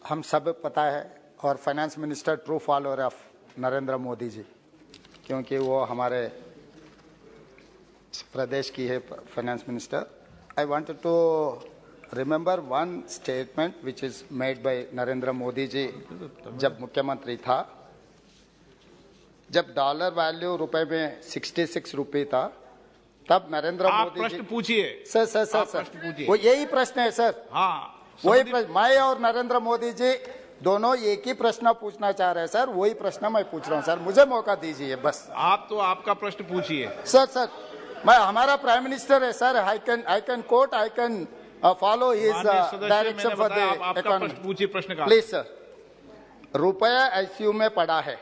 हम सब पता है और finance minister true follower of Narendra Modi ji, क्योंकि वो हमारे प्रदेश की है finance minister. I wanted to remember one statement which is made by Narendra Modi ji जब मुख्यमंत्री था. जब डॉलर वैल्यू रुपए में 66 रुपये था, तब नरेंद्र मोदी जी. प्रश्न पूछिए सर. पूछिए. वो यही प्रश्न है सर. हाँ, वही प्रश्न. मैं और नरेंद्र मोदी जी दोनों एक ही प्रश्न पूछना चाह रहे हैं सर. वही प्रश्न मैं पूछ रहा हूँ सर. मुझे मौका दीजिए बस. आप तो आपका प्रश्न पूछिए. सर मैं हमारा प्राइम मिनिस्टर है sir. I can coat, I can follow his direction for the economy. पूछिए प्रश्न का. Please sir. रुपया आईसीयू में पड़ा है.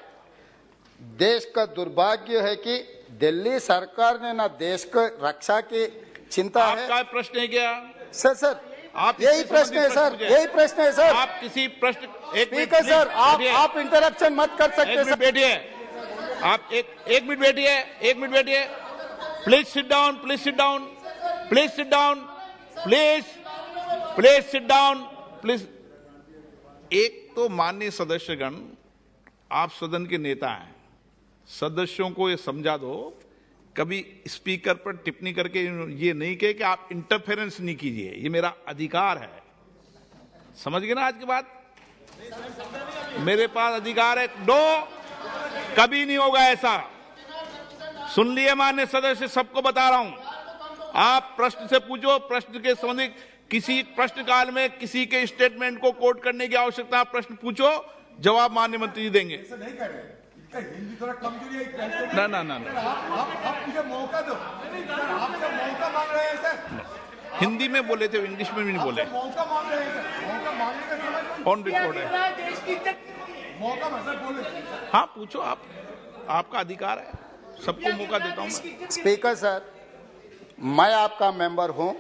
देश का दुर्भाग्य है कि दिल्ली सरकार ने ना देश को रक्षा की चिंता है. आपका प्रश्न है क्या सर? आप यही प्रश्न है सर. यही प्रश्न है सर. आप किसी प्रश्न स्पीकर सर, आप इंटरप्शन मत कर सकते सर. बैठिए. आप एक मिनट बैठिए. एक मिनट बैठिए. Please sit down. Please sit down. Please sit down. Please sit down. Please. एक तो माननीय सदस्यगण, आप सदन के नेता हैं. सदस्यों को ये समझा दो, कभी स्पीकर पर टिप्पणी करके ये नहीं कहे कि आप इंटरफेरेंस नहीं कीजिए. ये मेरा अधिकार है. समझ गए ना आज की बात? मेरे पास अधिकार है. कभी नहीं होगा ऐसा. सुन लिए माननीय सदस्य, सबको बता रहा हूं. आप प्रश्न से पूछो. प्रश्न के संबंधित किसी प्रश्न काल में किसी के स्टेटमेंट को कोट करने की आवश्यकता. प्रश्न पूछो, जवाब माननीय मंत्री जी देंगे. हिंदी थोड़ा कमजोरी है. ना आप मुझे मौका दो. आपसे मौका मांग रहे हैं सर. हिंदी में बोले थे, इंग्लिश में भी नहीं बोले. मौका मांग रहे हैं सर. मौका मांगने का समय ऑन रिकॉर्ड है. मौका सर बोले. हाँ पूछो. आपका अधिकार है. सबको मौका देता हूं मैं. स्पीकर सर, मैं आपका मेंबर हूं.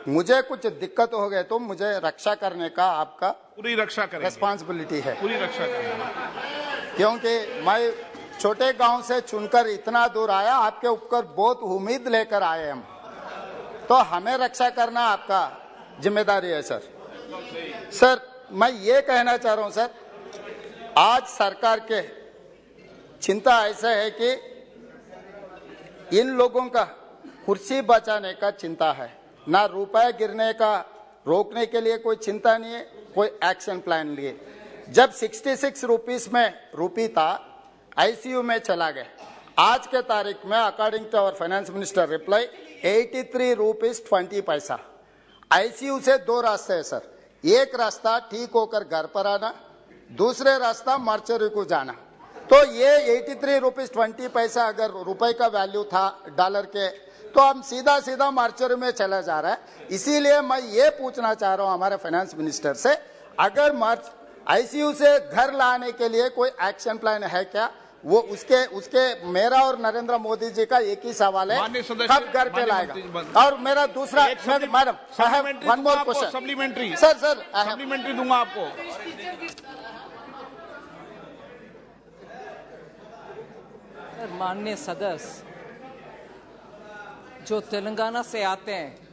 मुझे कुछ दिक्कत हो गए तो मुझे रक्षा करने का आपका पूरी रक्षा करें. रिस्पॉन्सिबिलिटी है. पूरी रक्षा करें. क्योंकि मैं छोटे गांव से चुनकर इतना दूर आया. आपके ऊपर बहुत उम्मीद लेकर आए हम, तो हमें रक्षा करना आपका जिम्मेदारी है सर. सर मैं ये कहना चाह रहा हूं सर, आज सरकार के चिंता ऐसा है कि इन लोगों का कुर्सी बचाने का चिंता है. ना रुपए गिरने का रोकने के लिए कोई चिंता नहीं है, कोई एक्शन प्लान लिए. जब 66 रुपीस में रुपी था, आईसीयू में चला गया. आज के तारीख में according to our finance minister reply 83 rupees 20 पैसा. आईसीयू से दो रास्ते हैं सर. एक रास्ता ठीक होकर घर पर आना, दूसरे रास्ता मार्चरी को जाना. तो ये 83 रुपीस 20 पैसा अगर रुपए का वैल्यू था डॉलर के, तो हम सीधा मार्चरी में चला जा रहा है. इसीलिए मैं ये पूछना चाह रहा हूं हमारे फाइनेंस मिनिस्टर से, अगर आईसीयू से घर लाने के लिए कोई एक्शन प्लान है क्या? वो उसके मेरा और नरेंद्र मोदी जी का एक ही सवाल है, कब घर पे लाएगा? और मेरा दूसरा, madam one more question. Supplementary sir supplementary दूंगा आपको. माननीय सदस्य जो तेलंगाना से आते हैं,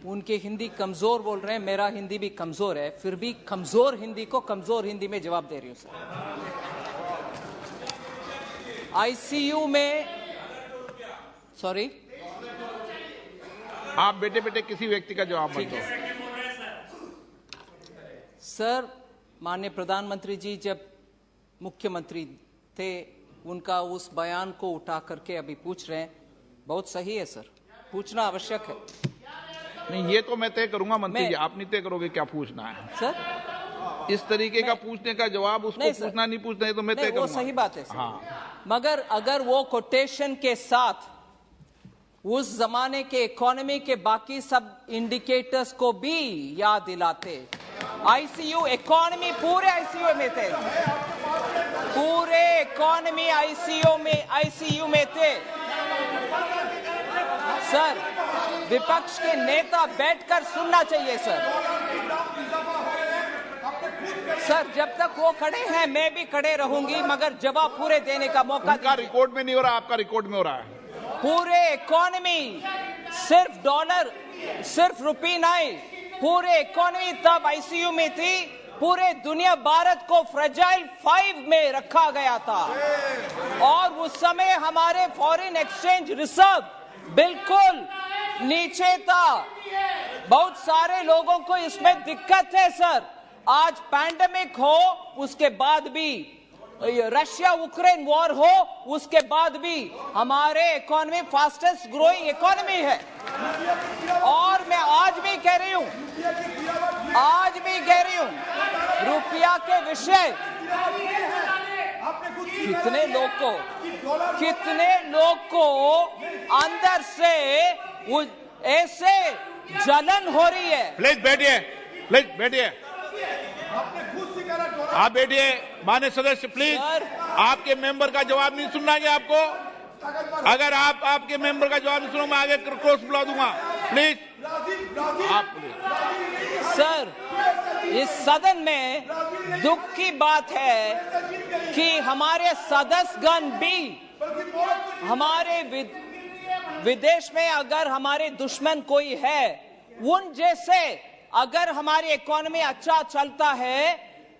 उनकी हिंदी कमजोर बोल रहे हैं. मेरा हिंदी भी कमजोर है, फिर भी कमजोर हिंदी को कमजोर हिंदी में जवाब दे रही हूं सर. आईसीयू में, सॉरी, आप बेटे किसी व्यक्ति का जवाब मत दो. सर, माननीय प्रधानमंत्री जी जब मुख्यमंत्री थे, उनका उस बयान को उठा करके अभी पूछ रहे हैं. बहुत सही है सर, पूछना आवश्यक है. नहीं, ये तो मैं तय करूंगा मंत्री जी. आप नहीं तय करोगे क्या पूछना है सर? इस तरीके का पूछने का जवाब उसको पूछना नहीं पूछना है तो मैं तय करूंगा. वो सही बात है सर. हाँ. मगर अगर वो कोटेशन के साथ उस जमाने के इकोनॉमी के बाकी सब इंडिकेटर्स को भी याद दिलाते. आईसीयू इकोनॉमी पूरे आईसीयू में थे. पूरे इकोनॉमी आईसीयू में थे सर. विपक्ष के नेता बैठकर सुनना चाहिए सर. सर जब तक वो खड़े हैं मैं भी खड़े रहूंगी, मगर जवाब पूरे देने का मौका. उनका रिकॉर्ड में नहीं हो रहा, आपका रिकॉर्ड में हो रहा है. पूरे इकोनॉमी, सिर्फ डॉलर, सिर्फ रुपी नहीं, पूरे इकोनॉमी तब आईसीयू में थी, पूरे दुनिया भारत को फ्रेजाइल 5 में रखा गया था और उस समय हमारे फॉरेन एक्सचेंज रिजर्व बिल्कुल नीचे था। बहुत सारे लोगों को इसमें दिक्कत है सर। आज पैंडेमिक हो, उसके बाद भी रशिया यूक्रेन वॉर हो, उसके बाद भी हमारे इकोनॉमी फास्टेस्ट ग्रोइंग इकोनॉमी है। और मैं आज भी कह रही हूं, रुपया के विषय कितने लोग को अंदर से ऐसे जलन हो रही है। प्लीज बैठिए, आप बैठिए। माननीय सदस्य प्लीज, आपके मेंबर का जवाब नहीं सुनना है आपको। अगर आप आपके मेंबर का जवाब नहीं सुनो, मैं आगे क्रॉस बुला दूंगा। प्लीज आप। सर, इस सदन में दुख की बात है कि हमारे सदस्यगण भी हमारे विदेश में अगर हमारे दुश्मन कोई है, उन जैसे अगर हमारी इकोनॉमी अच्छा चलता है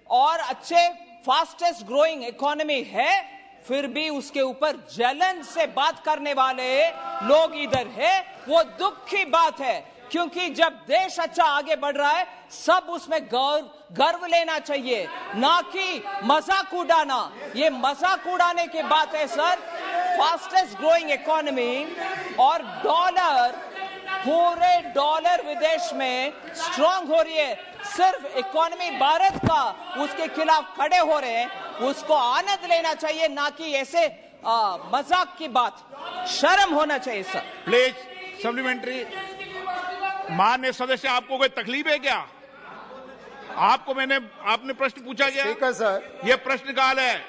और अच्छे फास्टेस्ट ग्रोइंग इकोनॉमी है, फिर भी उसके ऊपर जलन से बात करने वाले लोग इधर है, वो दुख की बात है। क्योंकि जब देश अच्छा आगे बढ़ रहा है, सब उसमें गर्व लेना चाहिए, ना कि मजाक उड़ाना। ये मजाक उड़ाने की बात है सर। फास्टेस्ट ग्रोइंग इकोनॉमी और पूरे डॉलर विदेश में स्ट्रांग हो रही है। सिर्फ इकोनॉमी भारत का उसके खिलाफ खड़े हो रहे हैं, उसको आनंद लेना चाहिए, ना कि ऐसे मजाक की बात। शर्म होना चाहिए सर। Please supplementary. माननीय सदस्य, आपको कोई तकलीफ है क्या? आपने प्रश्न पूछा गया। ठीक है सर, ये प्रश्नकाल है।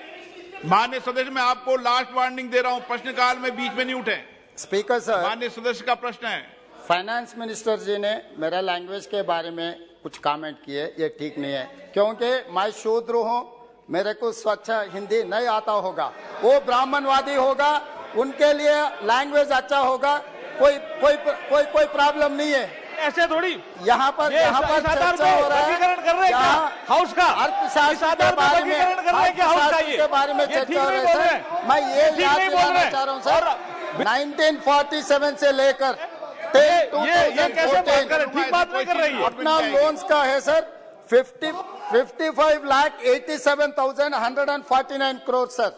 माननीय सदस्य, मैं आपको लास्ट वार्निंग दे रहा हूं, प्रश्नकाल में बीच में नहीं उठे। स्पीकर सर, माननीय सदस्य का प्रश्न है। फाइनेंस मिनिस्टर जी ने मेरा लैंग्वेज के बारे में कुछ कमेंट किए, ये ठीक नहीं है, क्योंकि मैं शूद्र हूँ, मेरे को स्वच्छ हिंदी नहीं आता होगा। वो ब्राह्मणवादी होगा, उनके लिए लैंग्वेज अच्छा होगा, कोई प्रॉब्लम नहीं है। ऐसे थोड़ी यहाँ पर चर्चा हो रहा है, हाउस का अर्थशास्त्र के बारे में चर्चा हो रही है। मैं ये याद दिलाना चाह रहा हूँ सर, 1947 से लेकर ये कैसे बात कर रहे, ठीक बात नहीं कर रही है। अपना लोन्स का है सर 55,87,149 करोड़ सर।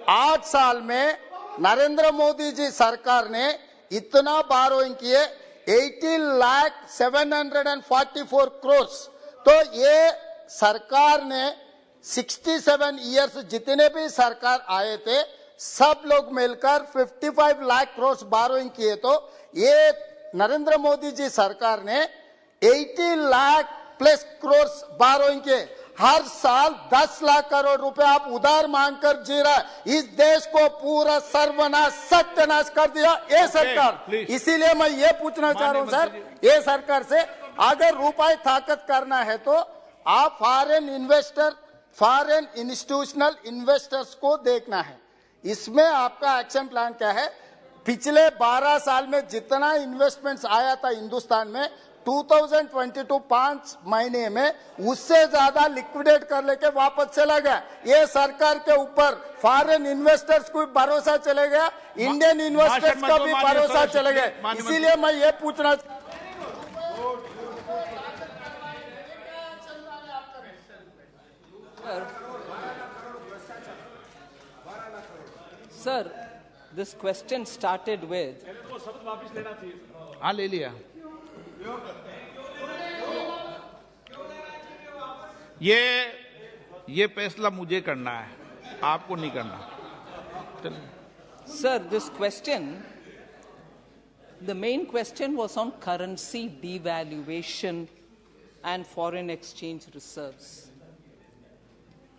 8 साल में नरेंद्र मोदी जी सरकार ने इतना बारोइंग किए 18,744 करोड़। तो ये सरकार ने 67 इयर्स जितने भी सरकार आए थे, सब लोग मिलकर 55 लाख करोड़ बारोइंग किए। तो ये नरेंद्र मोदी जी सरकार ने 80 लाख प्लस करोड़ बारोइंग के हर साल 10 लाख करोड़ रुपए आप उधार मांगकर जी रहा है। इस देश को पूरा सर्वनाश सत्यानाश कर दिया ये सरकार। इसीलिए मैं ये पूछना चाह रहा हूँ सर, ये सरकार से अगर रुपए ताकत करना है तो आप फॉरेन इंस्टीट्यूशनल इन्वेस्टर्स को देखना है। इसमें आपका एक्शन प्लान क्या है? पिछले 12 साल में जितना इन्वेस्टमेंट्स आया था हिंदुस्तान में 2022 5 महीने में उससे ज्यादा लिक्विडेट कर लेके वापस चला गया। ये सरकार के ऊपर फॉरेन इन्वेस्टर्स को भरोसा चले गया, इंडियन इन्वेस्टर्स का भी भरोसा चले गया। इसीलिए मैं ये पूछना sir, this question started with हाँ ले लिया। ये फैसला मुझे करना है, आपको नहीं करना। Sir, this question, the main question was on currency devaluation and foreign exchange reserves.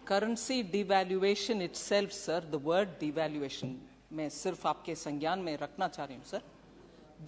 Currency devaluation itself, sir, the word devaluation, मैं सिर्फ आपके संज्ञान में रखना चाह रही हूं सर।